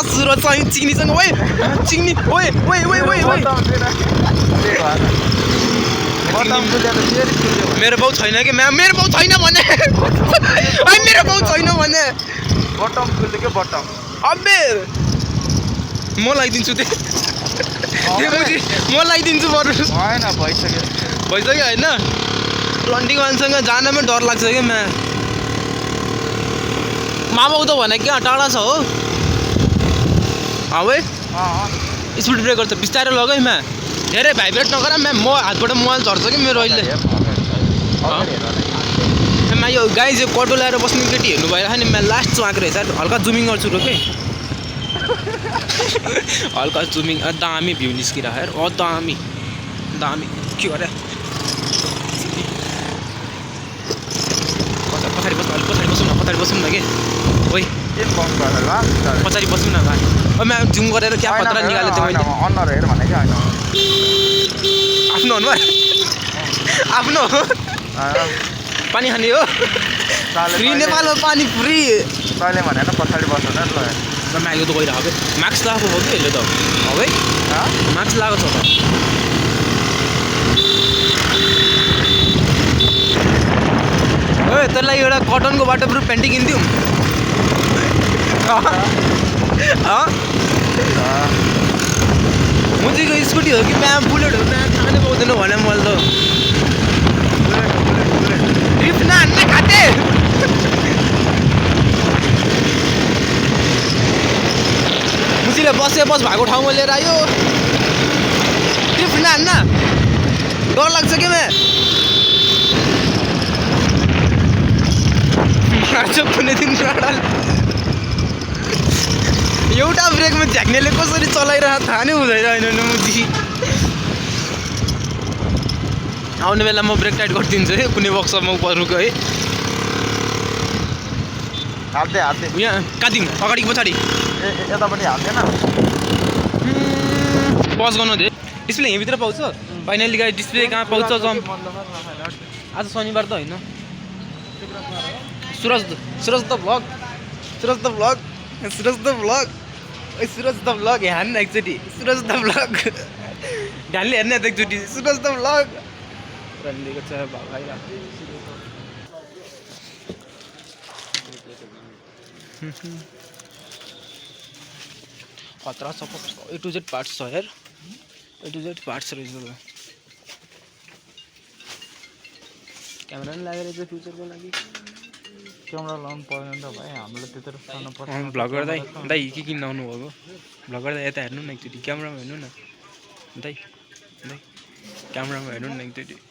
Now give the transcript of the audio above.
सुरज चाहिँ चिनीसँग ओए चिनी ओए ओए ओए ओए ओए मेरो बाउ छैन कि मेरो बाउ छैन भने मेरो बाउ छैन भने बटम खुल्यो के बटम अबे म लगाइदिन्छु त्यो म लगाइदिन्छु बरु होइन भइसक्यो होइन ट्वेन्टी वानसँग जानमै डर लाग्छ क्या माबाउ त भने क्या टाढा छ हो है स्पिड ब्रेकर त बिस्तारै लग है धेरै भाइब्रेट नगर म हातबाट मोबाइल झर्छ कि मेरो अहिले यो गाई चाहिँ कटो ल्याएर बस्ने केटी हेर्नु भइरहेको नि लास्ट चुहाएको रहेछ हल्का जुमिङ गर्छु रोके हल्का जुमिङ दामी भ्यू निस्किरहेको दामी दामी के गरे पछाडि बस्नु पछाडि बसौँ न के ओइ पछाडि बसौँ न भाइ म्याम जुम गरेर क्या खतरा निकालेको थियो मैले अनुहार हेर भने क्या होइन आफ्नो अनुहार आफ्नो पानी खाने हो फ्री नेपालमा पानी फ्री तैँले भने पछाडि बस्नु न ल म्यागो त गइरहेको मास्क लगाएको हो कि यसले त है मास्क लगाएको छ त ओ त्यसलाई एउटा कटनको वाटरप्रुफ प्यान्टी किनिदिउँ मुजीको स्कुटी हो कि बुलेट हो थाहा नै पाउँदैन भने मैले त ड्रिफ्ट नहान्ने खाते मुजीले बस भएको ठाउँमा लिएर आयो ड्रिफ्ट नहान्न डर लाग्छ के कुनै दिन एउटा ब्रेकमा झ्याक्नेले कसरी चलाइरहेको थाहा नै हुँदैन होइन मुजी आउने बेला म ब्रेक टाइट गरिदिन्छु है कुनै वर्कसपमा रुक है हाल्दै यहाँ काटिङ अगाडि पछाडि यतापट्टि हाल्दैन पज गर्नु दे डिस्प्ले यहीँभित्र पाउँछ फाइनली गाडी डिस्प्ले कहाँ पाउँछ आज शनिबार त होइन सुरज द भ्लग हेर्न एकचोटि सुरज द भ्लग ध्यानले हेर्ने एकचोटि सुरज द भ्लग रनिदिएको छ खतरा support A to Z parts छ यार A to Z पार्ट्स रहेछ क्यामेरा पनि लागेर चाहिँ फ्युचरको लागि क्यामेरा लाउनु पर्दैन त भाइ हामीले त्यत्रो सानो पर्छ भ्लगर दाइ के किन्न आउनु भएको भ्लगर दाइ यता हेर्नु न एकचोटि क्यामेरामा हेर्नु न दाइ क्यामेरामा हेर्नु न एकचोटि